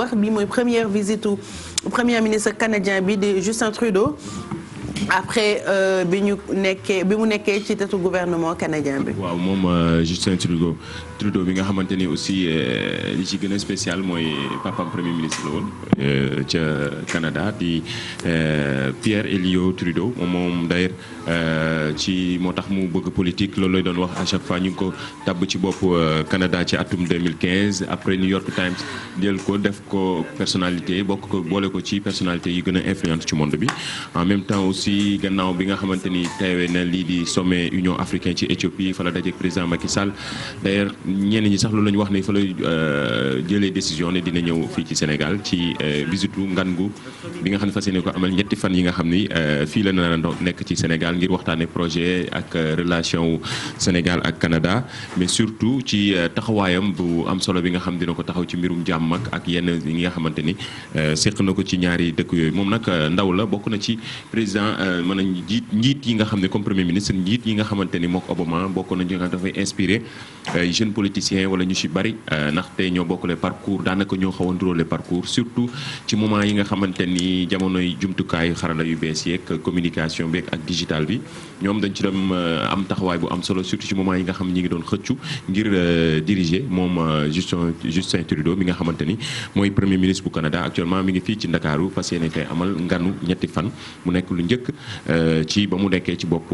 bi mooy première visite au premier ministre canadien bi de Justin Trudeau après bi mu nekkee ci tetu gouvernement canadien bi. waaw moom Justin Trudeau bi nga xamante ni aussi li ci gën a spécial mooy papam premier ministre la woon ca Canada di Pierre Elliott Trudeau moom d'ailleurs ci moo tax mu bëgg politique loolu lay doon wax à chaque fois ñu ngi ko tabb ci bopp Canada ci atum 2015 après New York Times jël ko def ko personnalité boole ko ci personnalité yi gën a influente ci monde bi en même temps aussi gannaaw bi nga xamante ni teewee na lii di sommet Union africaine ci Éthiopie fa la dajeek président Macky Sall d'ailleurs ñenn ñi sax loolu la ñu wax ne fa la jëlee décision ne dina ñëw fii ci Sénégal ci visitu ngan gu bi nga xam ne fas yéene ko amal ñetti fan yi nga xam ni fii la na nekk ci Sénégal ngir waxtaane projet ak relation Sénégal ak Canada mais surtout ci taxawaayam bu am solo bi nga xam dina ko taxaw ci mbirum jàmm ak yenn yi nga xamante ni séq na ko ci ñaari dëkk yooyu moom nag ndaw la bokk na ci président mën nañ njiit yi nga xam ne comme premier ministre njiit yi nga xamante ni mook Obama bokk nañu nga xam dafay inspiré jeunes politiciens wala ñu ci bari ndaxte ñoo bokkule parcours daanaka ñoo xaw a nduróole parcours surtout ci moment yi nga xamante ni jamonoy jumtukaayu xarala yu bees yeeg communication beeg ak digital bi ñoom dañ ci dem am taxawaay bu am solo surtout ci moment yi nga xam ñi ngi doon xëccu ngir diriger moom Justin Trudeau mi nga xamante ni mooy premier ministre bu Canada actuellement mi ngi fii ci Ndakaaru fas yéene fay amal nganu ñetti fan mu nekk lu njëkk ci ba mu nekkee ci bopp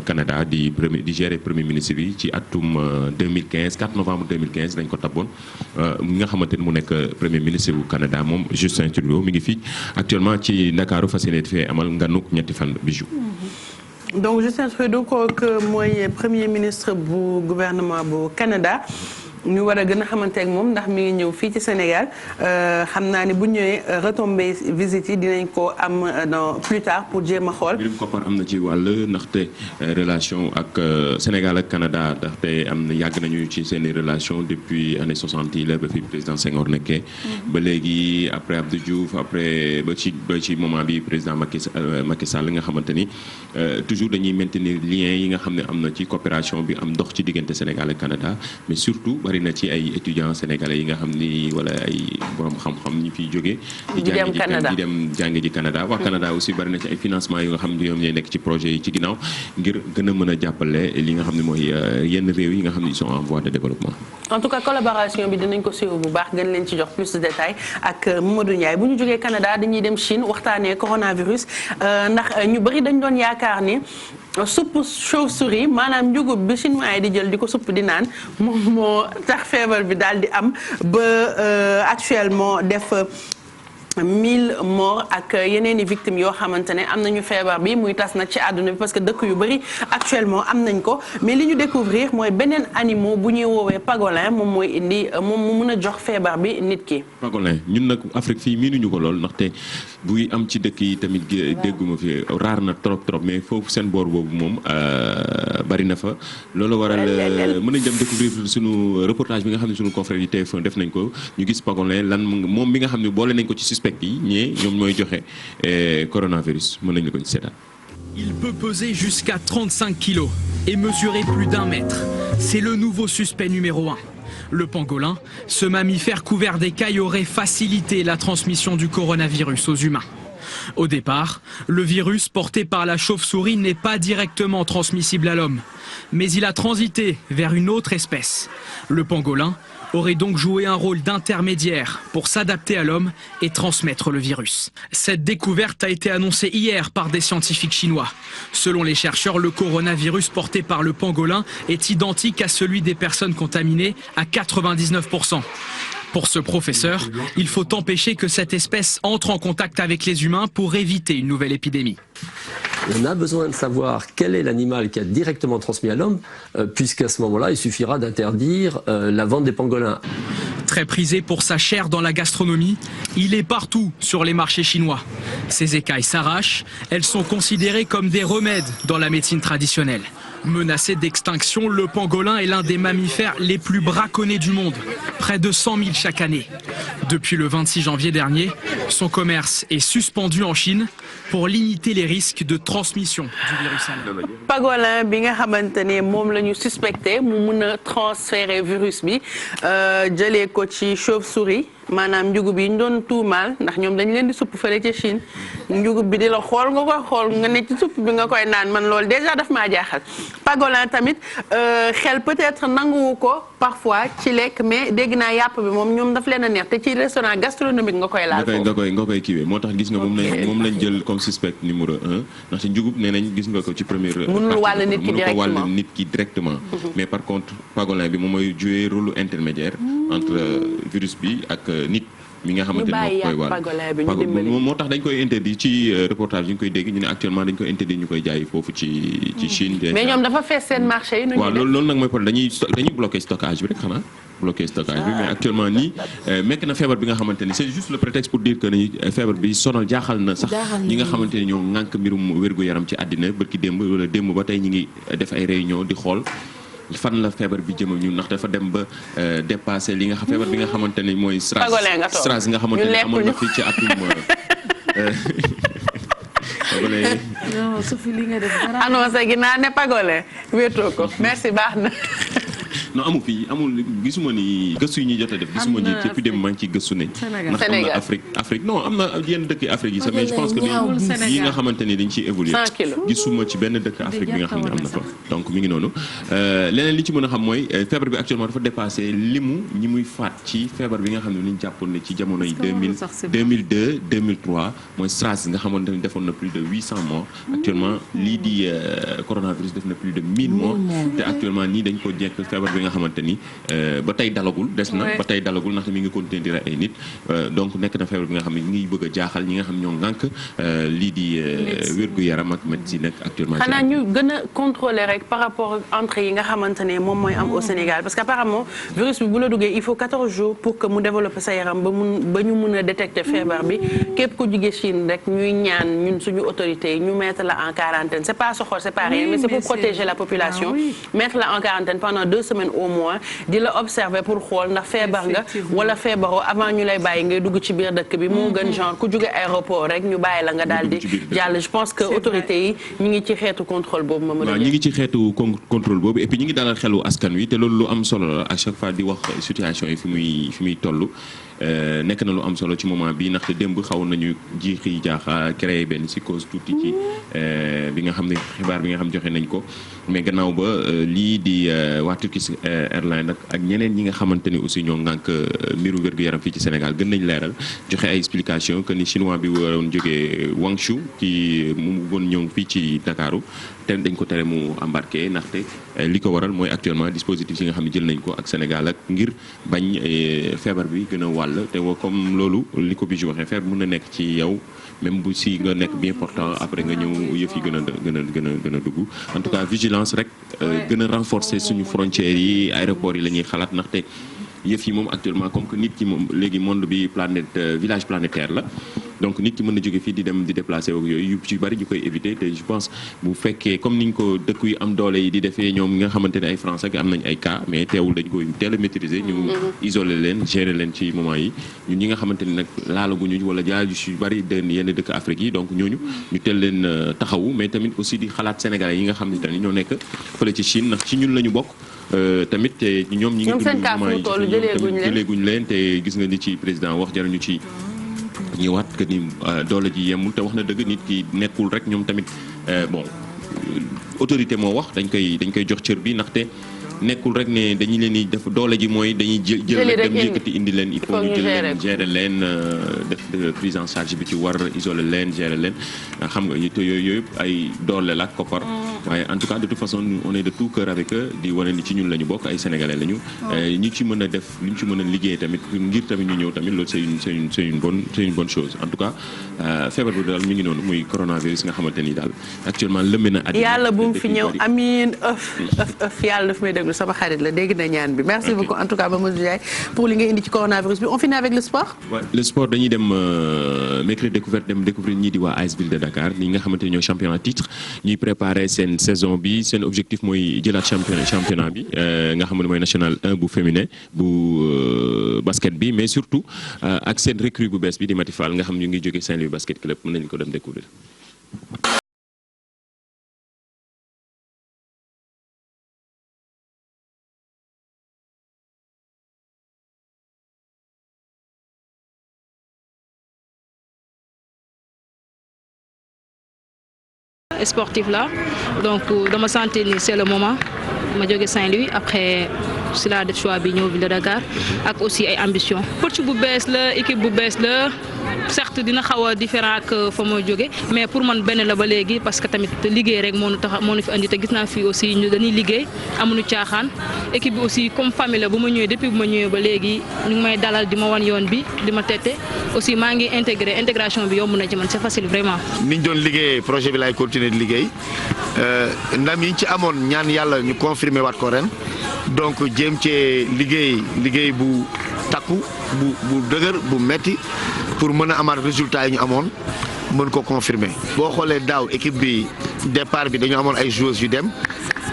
Canada di gérer premier ministre bi ci atum 2015 4 novembre 2015 dañ ko tabboon mi nga xamante ni mu nekk premier ministre bu Canada moom Justin Trudeau mi ngi fii actuellement ci Ndakaaru fas yéene fee amal nganu ñetti fan bijou. Donc Justin Trudeau kooku mooy premier ministre bu gouvernement bu Canada. ñu war a gën a xamante ak moom ndax mi ngi ñëw fii ci Sénégal xam naa ne bu ñëwee retombées visites yi dinañ ko am dans plus tard pour jéem a xool. mbirum koppar am na ci wàll ndaxte relation ak Sénégal ak Canada ndaxte am na yàgg nañu ci seen relation depuis années 60 yi la ba fi président Senghor nekkee. ba léegi après Abdou Diouf après ba ci moment bi président Macky Sall nga xamante ni toujours dañuy maintenir lien yi nga xam ne am na ci coopération bi am dox ci diggante Sénégal ak Canada mais surtout. bari na ci ay étudiants sénégalais yi nga xam ni wala ay borom xam-xam ñi fiy jógee di dem jàngi ji Canada waa Canada aussi bari na ci ay financement yu nga xam ne ñoom ñooy nekk ci projet yi ci ginnaaw ngir gën a mën a jàppale li nga xam ne mooy yenn réew yi nga xam ne ils sont en voie de développement. En tout cas collaboration bi dinañ ko suivre bu baax gën leen ci jox plus de détails ak Mamadou Ndiaye bu ñu jógee Canada dañuy dem Chine waxtaanee coronavirus ndax ñu bari dañ doon yaakaar ni supp chauve-souris maanaam njugub bi chinois yi di jël di ko supp di naan moom moo tax feebar bi daal di am ba actuellement def 1000 morts ak yeneen i victimes yoo xamante ne am nañu feebar bi muy tas nag ci àdduna bi parce que dëkk yu bëri actuellement am nañ ko mais li ñu découvrir mooy beneen animal bu ñuy woowee pangolin moom mooy indi moom mu mën a jox feebar bi nit ki. pangolin ñun nag Afrique fii miinuñu ko lool ndaxte buy am ci dëkk yi tamit dégguma fi raar na trop mais foofu seen boor boobu moom bari na fa. loolu waral mën nañ dem découvrir suñu reportage bi nga xam ne suñu confrère yi TF1 def nañ ko ñu gis pangolin lan moom mi nga xam ne boole nañ ko ci suspect yi ñee ñoom ñooy joxe coronavirus mën nañu ko ci seetaan. Il peut peser jusqu'à 35 kilos et mesurer plus d'1 mètre. C'est le nouveau suspect numéro 1. Le pangolin, ce mammifère couvert d'écailles aurait facilité la transmission du coronavirus aux humains. Au départ, le virus porté par la chauve-souris n'est pas directement transmissible à l'homme, mais il a transité vers une autre espèce. Le pangolin aurait donc joué un rôle d'intermédiaire pour s'adapter à l'homme et transmettre le virus. Cette découverte a été annoncée hier par des scientifiques chinois. Selon les chercheurs, le coronavirus porté par le pangolin est identique à celui des personnes contaminées à 99%. Pour ce professeur, il faut empêcher que cette espèce entre en contact avec les humains pour éviter une nouvelle épidémie. On a besoin de savoir quel est l'animal qui a directement transmis à l'homme, puisqu'à ce moment-là, il suffira d'interdire la vente des pangolins. Très prisé pour sa chair dans la gastronomie, il est partout sur les marchés chinois. Ses écailles s'arrachent, elles sont considérées comme des remèdes dans la médecine traditionnelle. Menacé d'extinction, le pangolin est l'un des mammifères les plus braconnés du monde, près de 100 000 chaque année. Depuis le 26 janvier dernier, son commerce est suspendu en Chine pour limiter les risques de transmission du virus à l'homme. Pangolin bi nga xamante ne moom la ñu suspecté mu mun a transférer virus bi jëlee ko ci chauve-souris maanaam njugub yi ñu doon tuumaal ndax ñoom dañ leen di supp fële ca Chine njugub bi di la xool nga koy xool nga ne ci supp bi nga koy naan man loolu déjà daf maa jaaxal. pangolin tamit xel peut-être nanguwu ko parfois ci lekk mais dégg naa yàpp bi moom ñoom daf leen a neex te ci restaurant gastronomique nga koy laal foofu. nga koy kiiwee moo tax gis nga moom lañ jël comme suspect numéro 1 ndaxte njugub nee nañ gis nga ko ci première. mënul wàll nit ki directement mais par contre pangolin bi moom mooy jouer rôle intermédiaire entre virus bi ak nit. mi nga xamante ne moo koy wàll moo tax dañ koy interdit ci reportage yi ñu koy dégg ñu ne actuellement dañ koy interdit ñu koy jaay foofu ci Chine. mais ñoom dafa fees seen marché yi. waaw loolu nag mooy problème dañuy bloqué stockage bi rek xanaa. bloqué stockage bi mais actuellement nii mekk na feebar bi nga xamante ni c'est juste le prétexte pour dire que ni feebar bi sonal jaaxal na sax ñi nga xamante ni ñoo ŋànk mbirum wér-gu-yaram ci àddina bërki démb wala démb ba tey ñi ngi def ay réunion di xool fan la feebar bi jëm ak ñun ndax dafa dem ba dépassé li nga xam feebar bi nga xamante ni mooy SRAS nga xamante ni amoon na fii ci atum non Sophie li nga def dara annoncé gi naa ne pagolin wéetoo ko merci baax na non amul gisuma ni gëstu yi ñuy jot a def gisuma ni depuis dem maa ngi ciy gëstu ne ndax am na Afrique non am na yenn dëkk Afrique yi sax mais je pense que yi nga xamante ni dañ ciy évoluer gisuma ci benn dëkk Afrique bi nga xam ne am na fa donc mi ngi noonu leneen li ci mën a xam mooy feebar bi actuellement dafa dépassé limu ñi muy faat ci feebar bi nga xam ne ni ñu jàppoon ne ci jamono yi 2002 2003 mooy SRAS nga xamante ni defoon na plus de 800 morts actuellement lii di coronavirus def na plus de 1000 morts te actuellement nii dañ ko jekk feebar bi nga xamante ni ba tey dalagul des na ba tey dalagul ndaxte mi ngi continuer di rey ay nit donc nekk na feebar bi nga xam ne ngi bëgg a jaaxal ñi nga xam ñoo ngànk lii di wér-gu-yaram ak médecine nekk actuellement xanaa ñu gën a contrôler rek par rapport ak entrée yi nga xamante ne moom mooy am au Sénégal parce que apparemment virus bi bu la duggee il faut 14 jours pour que mu développer sa yaram ba ñu mun a détecter feebar bi képp ku jugee Chine rek ñuy ñaan ñun suñu autorités yi ñu mettre la en quarantaine c'est pas soxor c'est pas rien mais c'est pour protéger la population mettre la en quarantaine pendant 2 semaines au moins di la observer pour xool ndax feebar nga wala feebaroo avant ñu lay bàyyi ngay dugg ci biir dëkk bi moo gën genre ku jóge aéroport rek ñu bàyyi la nga daal di jàll je pense que autorités yi ñu ngi ci xeetu contrôle boobu ma waaw ñu ngi ci xeetu contrôle boobu et puis ñu ngi dalal xelu askan wi te loolu lu am solo la à chaque fois di wax situation yi fi muy toll nekk na lu am solo ci moment bi ndaxte démb xaw nañu jiixi jaaxa créé benn psychose tuuti ci bi nga xam ne xibaar bi nga xam joxe nañ ko mais gannaaw ba lii di waa Turkish Airlines ak ñeneen ñi nga xamante ni aussi ñoo ngànk mbiru wér-gu-yaram fii ci Sénégal gën nañ leeral joxe ay explication que ni chinois bi waroon jógee Guangzhou ci mu bëggoon ñëw fii ci Dakaru te dañ ko tere mu embarqué ndaxte li ko waral mooy actuellement dispositif yi nga xam ne jël nañ ko ak Sénégal ak ngir bañ feebar bi gën a wàll te comme loolu li ko Bijou waxee feebar mën na nekk ci yow même bu si nga nekk bien portant après nga ñëw yëf yi gën a dugg en tout cas vigilance rek gën a renforcer suñu frontières yi aéroports yi la ñuy xalaat ndaxte yëf yi moom actuellement comme que nit ki moom léegi monde bi village planétaire la donc nit ki mën na jóge fii di dem di déplacer ak yooyu yu ci bari ñu koy éviter te je pense bu fekkee comme niñ ko dëkk yu am doole yi di defee ñoom nga xamante ne ay France ak am nañ ay cas mais teewul dañ koy teel a maîtriser ñu isoler leen gérer leen ci moment yi ñun ñi nga xamante ni nag laalaguñu wala jaar yu ci bari yenn dëkk Afrique yi donc ñooñu ñu teel leen taxawu mais tamit aussi di xalaat Sénégalais yi nga xam ne tamit ñoo nekk fële ci Chine ndax ci ñun la ñu bokk tamit te ñoom ñi ngi dund jëleeguñ leen te gis nga ni ci président wax jarañu ci ñëwaat que ni doole ji yemul te wax na dëgg nit ki nekkul rek ñoom tamit bon autorité moo wax dañ koy jox cër bi ndaxte nekkul rek ne dañu leen di def doole ji mooy dañuy jël rek dem yëkkati indi leen il faut ñu jël leen gérer leen def prise en charge bi ci war isoler leen gérer leen xam nga te yooyu yëpp ay doole la ak koppar waaye en tout cas de toute façon on est de tout cœur avec eux di wane ni ci ñun la ñu bokk ay sénégalais lañu ñi ci mën a def li ñu ci mën a liggéey tamit ngir tamit ñu ñëw tamit loolu c'est une bonne chose en tout cas feebar bi daal mi ngi noonu muy coronavirus nga xamante ni daal actuellement lëmbe na àddina yàlla bu mu fi ñëw amiin ëf yàlla daf may déglu sama xarit la dégg na ñaan bi merci beaucoup en tout cas Mamadou Ndiaye pour li nga indi ci coronavirus bi on finit avec le sport. Ouais, le sport dañuy dem mercredi découverte dem découvrir ñii di waa AS Ville de Dakar ñi nga xamante ni ñoo championnat titre ñuy préparer seen saison bi seen objectif mooy jëlaat championnat bi nga xam ne mooy national 1 bu féminin bu basket bi mais surtout ak seen recrue bu bees bi di Mati Fall nga xam ñu ngi jóge Saint-Louis basket club mën nañu ko dem découvrir. sportif là donc dama sentir ni c'est le moment ma jóge Saint-Louis après si laa def choix bi ñëw Ville de Dakar ak aussi ay ambition coach bu bees la équipe bu bees la certes dina xaw a différent ak fa mooy jóge mais pour man benn la ba léegi parce que tamit liggéey rek moo ñu fi andi te gis naa fii aussi ñu dañuy liggéey amuñu caaxaan équipe bi aussi comme famille la bu ma ñëwee depuis bu ma ñëwee ba léegi ñu ngi may dalal di ma wan yoon bi di ma tette aussi maa ngi intégration bi yomb na ci man c'est facile vraiment. ni ñu doon liggéey projet bi laay continuer di liggéey ndam yi ci amoon ñaan yàlla ñu confirmer waat ko ren donc jéem cee liggéey bu takku bu dëgër bu metti pour mën a amaat résultat yi ñu amoon mën ko confirmer boo xoolee daaw équipe bi départ bi dañu amoon ay joueuses yu dem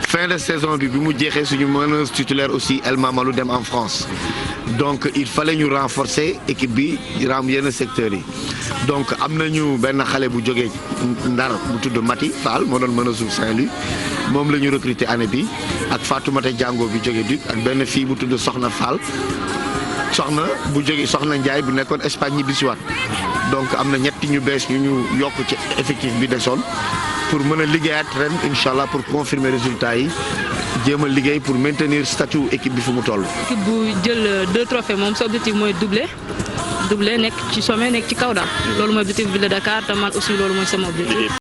fin de saison bi mu jeexee suñu meneuse titulaire aussi El Mamalou dem en France donc il fallait ñu renforcer équipe bi ram yenn secteurs yi donc am nañu benn xale bu jógee Ndar bu tudd Mati Fall moo doon meneuse Saint-Louis moom la ñu recruter année bi ak Fatoumata Diango bi jógee Duc ak benn fille bu tudd Soxna Fall soxna bu jógee Soxna Ndiaye bu nekkoon Espagne ñi bisiwaat donc am na ñetti ñu bees ñu yokk ci effectif bi desoon pour mën a liggéeyaat ren incha allah pour confirmer résultats yi jéem a liggéey pour maintenir statut équipe bi fu mu toll. équipe bu jël 2 trophées moom sa objectif mooy doubler nekk ci sommet nekk ci kaw daal loolu mooy objectif Ville de Dakar te man aussi loolu mooy sama objectif.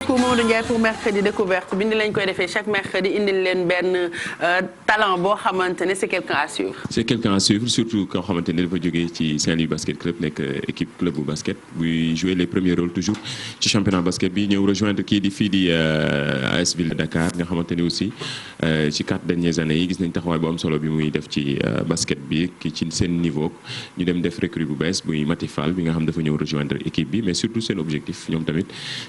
Mamadou Ndiaye pour mercredi découverte bi ni lañ koy defee chaque mercredi indil leen benn talent boo xamante ne c'est quelqu'un à suivre. c'est quelqu'un à suivre surtout koo xamante ne dafa jógee ci Saint-Louis basket club nekk équipe club bu basket buy jouer les premiers rôles toujours ci championnat basket bi ñëw rejoindre kii di AS Ville de Dakar nga xamante ni aussi ci 4 dernières années yi gis nañ taxawaay bu am solo bi muy def ci basket bi ki ci seen niveau ñu dem def recrue bu bees buy Mati Fall bi nga xam dafa ñëw rejoindre équipe bi mais surtout seen objectif ñoom tamit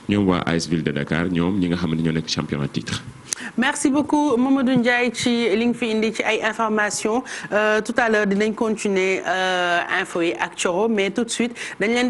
ñoom waa AS Ville de Dakar ñoom ñi nga xam ne ñoo nekk championnat titre. merci beaucoup Mamadou Ndiaye ci li nga fi indi ci ay informations tout à l'heure dinañ continuer info yi ak Thioro mais tout de suite dañ leen